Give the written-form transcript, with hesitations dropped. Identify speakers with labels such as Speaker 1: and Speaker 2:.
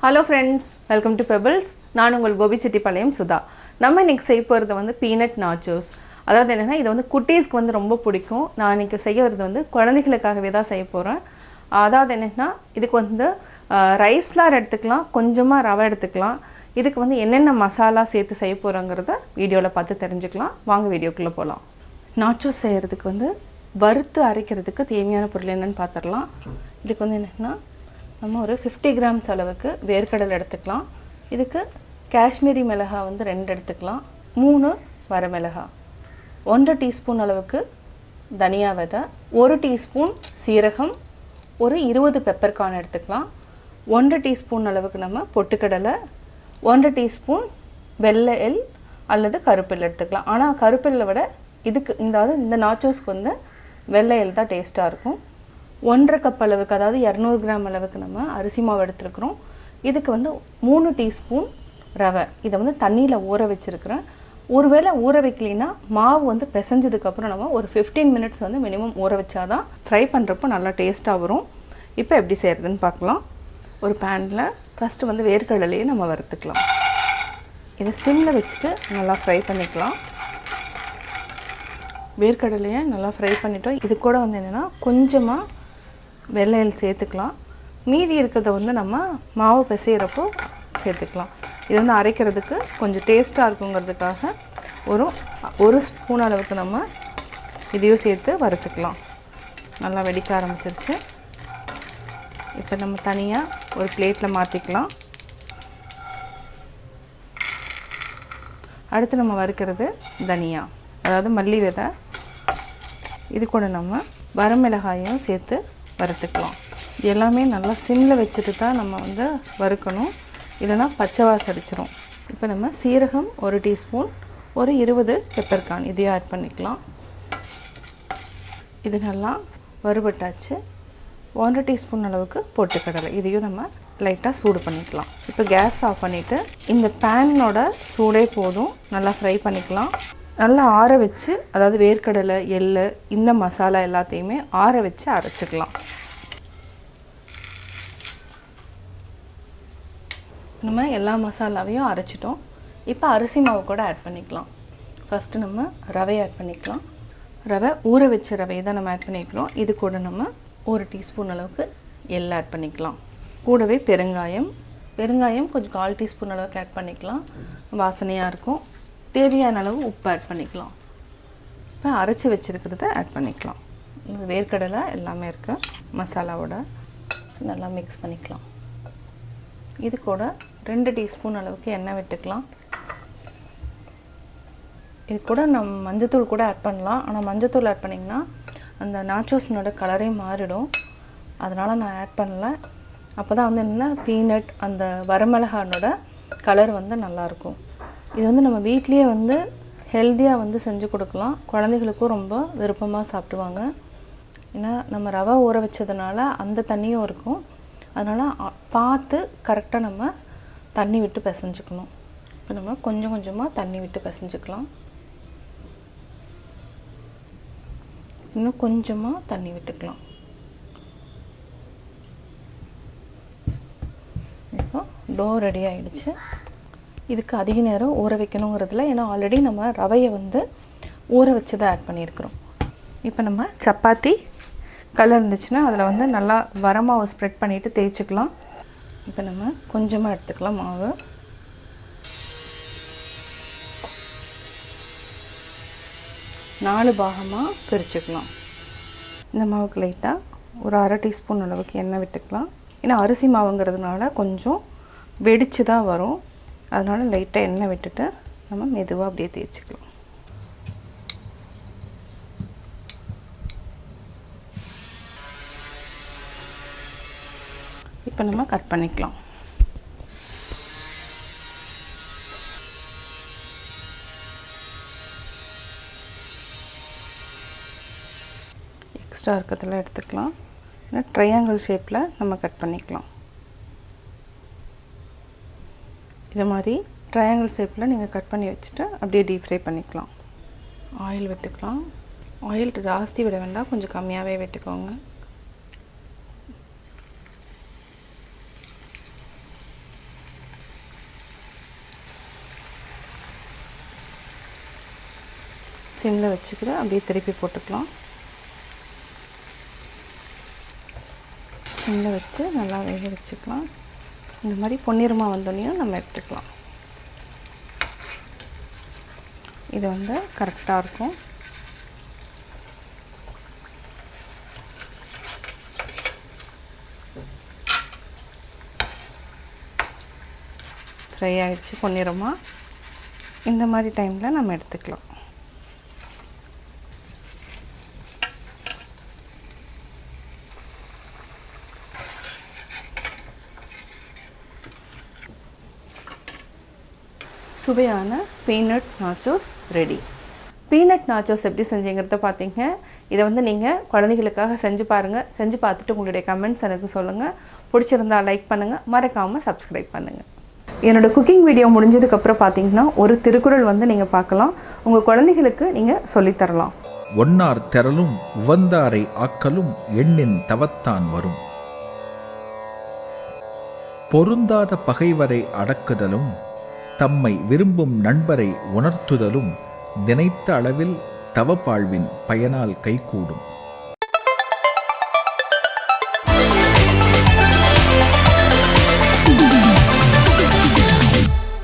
Speaker 1: Hello friends, welcome to Pebbles. நான் உங்கள் Gopi Payanam Sudha. நம்ம இன்னைக்கு செய்ய போறது வந்து peanut nachos. அதாவது என்னன்னா இது வந்து குட்டீஸ்க்கு வந்து ரொம்ப பிடிக்கும். நான் இன்னைக்கு செய்யறது வந்து குழந்தைகளுக்காகவே தான் செய்ய போறேன். அதாவது என்னன்னா இதுக்கு வந்து ரைஸ் flour எடுத்துக்கலாம், கொஞ்சமா ரவை எடுத்துக்கலாம். இதுக்கு வந்து என்னென்ன மசாலா சேர்த்து செய்ய போறோம்ங்கறத வீடியோல பார்த்து தெரிஞ்சுக்கலாம். வாங்க வீடியோக்குள்ள போலாம். nachos செய்யிறதுக்கு வந்து வறுத்து அரைக்கிறதுக்கு தேவையான பொருள் என்னன்னு பார்த்தறலாம். இதுக்கு வந்து என்னன்னா நம்ம ஒரு 50 grams அளவுக்கு வேர்க்கடலை எடுத்துக்கலாம். இதுக்கு காஷ்மீரி மிளகாய் வந்து 2 எடுத்துக்கலாம். 3 வரமிளகாய். 1 டீஸ்பூன் அளவுக்கு தனியா விதை, 1 டீஸ்பூன் சீரகம், ஒரு 20 பெப்பர் கார்ன் எடுத்துக்கலாம். 1 டீஸ்பூன் அளவுக்கு நம்ம பொட்டுக்கடலை, 1 டீஸ்பூன் வெள்ளை எள் அல்லது கருப்பெள் எடுத்துக்கலாம். ஆனா கருப்பெல்லை விட இதுக்கு இந்த நாச்சோஸ்க்கு வந்து வெள்ளை எள் தான் டேஸ்டா இருக்கும். 1/2 கப் அளவுக்கு அதாவது 200 கிராம் அளவுக்கு நம்ம அரிசி மாவு எடுத்துக்கிறோம். இதுக்கு வந்து 3 டீஸ்பூன் ரவை. இத வந்து தண்ணியில ஊற வச்சிருக்கேன். ஒருவேளை ஊற வைக்கலைனா மாவு வந்து பிசைஞ்சதுக்கு அப்புறம் நம்ம ஒரு 15 மினிட்ஸ் வந்து மினிமம் ஊற வச்சாதான் ஃப்ரை பண்றப்ப நல்லா டேஸ்டா வரும். இப்போ எப்படி செய்யறதுன்னு பார்க்கலாம். ஒரு panல ஃபர்ஸ்ட் வந்து வேர்க்கடலையை நம்ம வறுத்துக்கலாம். இத சிம்ல வச்சிட்டு நல்லா ஃப்ரை பண்ணிக்கலாம். வேர்க்கடலையை நல்லா ஃப்ரை பண்ணிட்டோம். இது கூட வந்து என்னன்னா கொஞ்சமா வெள்ளை எள் சேர்த்துக்கலாம். மீதி இருக்கிறத வந்து நம்ம மாவு பிசையறப்போ சேர்த்துக்கலாம். இது வந்து அரைக்கிறதுக்கு கொஞ்சம் டேஸ்டா இருக்குங்கிறதுக்காக ஒரு ஸ்பூன் அளவுக்கு நம்ம இதையும் சேர்த்து வறுத்துக்கலாம். நல்லா வெடிக்க ஆரம்பிச்சிருச்சு. இப்போ நம்ம தனியா ஒரு பிளேட்ல மாத்திக்கலாம். அடுத்து நம்ம வறுக்கிறது தனியா அதாவது மல்லி விதை. இது கூட நம்ம வரமிளகாயும் சேர்த்து வறுத்துக்கலாம். எல்லாமே நல்லா சிம்ல வச்சிட்டு தான் நம்ம வந்து வறுக்கணும். இல்லனா பச்சை வாசம் அடிச்சிரும். இப்போ நம்ம சீரகம் 1 டீஸ்பூன், ஒரு 20 பெப்பர் கார்ன் இதையும் ஆட் பண்ணிக்கலாம். இது நல்லா வறுபட்டாச்சு. 1 டீஸ்பூன் அளவுக்கு பொட்டுக்கடலை இதையும் நம்ம லைட்டா சூடு பண்ணிக்கலாம். இப்போ கேஸ் ஆஃப் பண்ணிட்டு இந்த பேனோட சூடே போதும். நல்லா ஃப்ரை பண்ணிக்கலாம். நல்லா ஆற வச்சு அதாவது வேர்க்கடலை, எள், இந்த மசாலா எல்லாத்தையுமே ஆற வச்சு அரைச்சுக்கலாம். நம்ம எல்லா மசாலாவையும் அரைச்சிட்டோம். இப்போ அரிசி மாவு கூட ஆட் பண்ணிக்கலாம். ஃபர்ஸ்ட் நம்ம ரவை ஆட் பண்ணிக்கலாம். ரவை ஊற வச்ச ரவையை தான் நம்ம ஆட் பண்ணிக்கிறோம். இது கூட நம்ம 1 டீஸ்பூன் அளவுக்கு எள் ஆட் பண்ணிக்கலாம். கூடவே பெருங்காயம் கொஞ்சம் 1/4 டீஸ்பூன் அளவுக்கு ஆட் பண்ணிக்கலாம். வாசனையா இருக்கும். தேவையான அளவு உப்பு ஆட் பண்ணிக்கலாம். இப்போ அரைச்சு வச்சிருக்கிறத ஆட் பண்ணிக்கலாம். இந்த வேர்க்கடலை எல்லாமே இருக்கு மசாலாவோட நல்லா மிக்ஸ் பண்ணிக்கலாம். இது கூட 2 டீஸ்பூன் அளவுக்கு எண்ணெய் விட்டுக்கலாம். இது கூட நம்ம மஞ்சத்தூள் கூட ஆட் பண்ணலாம். ஆனா மஞ்சத்தூள் ஆட் பண்ணீங்கன்னா அந்த நாச்சோஸ்னோட கலரே மாறிடும். அதனால நான் ஆட் பண்ணல. அப்பதான் வந்து என்ன பீனட் அந்த வரமிளகாயோட கலர் வந்து நல்லா இருக்கும். இது வந்து நம்ம வீட்லயே வந்து ஹெல்தியா வந்து செஞ்சு கொடுக்கலாம். குழந்தைகளுக்கும் ரொம்ப விருப்பமா சாப்பிடுவாங்க. ஏன்னா நம்ம ரவை ஊற வச்சதனால அந்த தண்ணியும் இருக்கும். அதனால பார்த்து கரெக்ட்டா நம்ம தண்ணி விட்டு பிசைஞ்சுக்கணும். இப்போ நம்ம கொஞ்சம் கொஞ்சமா தண்ணி விட்டு பிசைஞ்சுக்கலாம். இன்னும் கொஞ்சமா தண்ணி விட்டுக்கலாம். இப்போ டோ ரெடி ஆயிடுச்சு. இதுக்கு அதிக நேரம் ஊற வைக்கணும்ங்கிறதுல ஏன்னா ஆல்ரெடி நம்ம ரவையை வந்து ஊற வச்சதை ஆட் பண்ணியிருக்கிறோம். இப்போ நம்ம சப்பாத்தி கல் இருந்துச்சுன்னா அதில் வந்து நல்லா வரமாவை ஸ்ப்ரெட் பண்ணிட்டு தேய்ச்சிக்கலாம். இப்போ நம்ம கொஞ்சமாக எடுத்துக்கலாம் மாவு. நாலு பாகமாக பிரிச்சுக்கலாம். இந்த மாவுக்கு லைட்டாக ஒரு 1/2 டீஸ்பூன் அளவுக்கு எண்ணெய் விட்டுக்கலாம். ஏன்னா அரிசி மாவுங்கிறதுனால கொஞ்சம் வெடிச்சு தான் வரும். அதனால லைட்டா எண்ணெய் விட்டுட்டு நம்ம மெதுவா அப்படியே தேய்ச்சிக்கலாம். இப்போ நம்ம கட் பண்ணிக்கலாம். எக்ஸ்ட்ரா இருக்கிறதெல்லாம் எடுத்துக்கலாம். இல்ல ட்ரையாங்கிள் ஷேப்ல நம்ம கட் பண்ணிக்கலாம். இது மாதிரி ட்ரையாங்கிள் ஷேப்ல நீங்க கட் பண்ணி வச்சிட்டு அப்படியே டீப் ஃப்ரை பண்ணிக்கலாம். ஆயில் விட்டுக்கலாம். ஆயில் ஜாஸ்தி விட வேண்டாம், கொஞ்சம் கம்மியாவே விட்டுக்கோங்க. சிம்மில் வச்சுக்கிட்டு அப்படியே திருப்பி போட்டுக்கலாம். சிம்மில் வச்சு நல்லா வேக வச்சுக்கலாம். இந்த மாதிரி பொன்னிறமாக வந்தோடனையும் நம்ம எடுத்துக்கலாம். இது வந்து கரெக்டாக இருக்கும். ஃப்ரை ஆகிடுச்சு பொன்னிறமாக. இந்த மாதிரி டைமில் நம்ம எடுத்துக்கலாம். சுவையான peanut nachos ready. Peanut nachos எப்படி செஞ்சீங்கிறத பார்த்தீங்க. இதை வந்து நீங்கள் குழந்தைகளுக்காக செஞ்சு பாருங்கள். செஞ்சு பார்த்துட்டு உங்களுடைய கமெண்ட்ஸ் எனக்கு சொல்லுங்கள். பிடிச்சிருந்தால் லைக் பண்ணுங்கள், மறக்காமல் சப்ஸ்கிரைப் பண்ணுங்கள். என்னோடய குக்கிங் வீடியோ முடிஞ்சதுக்கப்புறம் பார்த்தீங்கன்னா ஒரு திருக்குறள் வந்து நீங்கள் பார்க்கலாம். உங்கள் குழந்தைகளுக்கு நீங்கள் சொல்லித்தரலாம்.
Speaker 2: ஒன்னார் தெரலும் உவந்தாரை ஆக்கலும் எண்ணின் தவத்தான் வரும். பொருந்தாத பகைவரை அடக்குதலும் தம்மை விரும்பும் நண்பரை உணர்த்துதலும் நினைத்த அளவில் தவப்பாழ்வின் பயனால் கைகூடும்.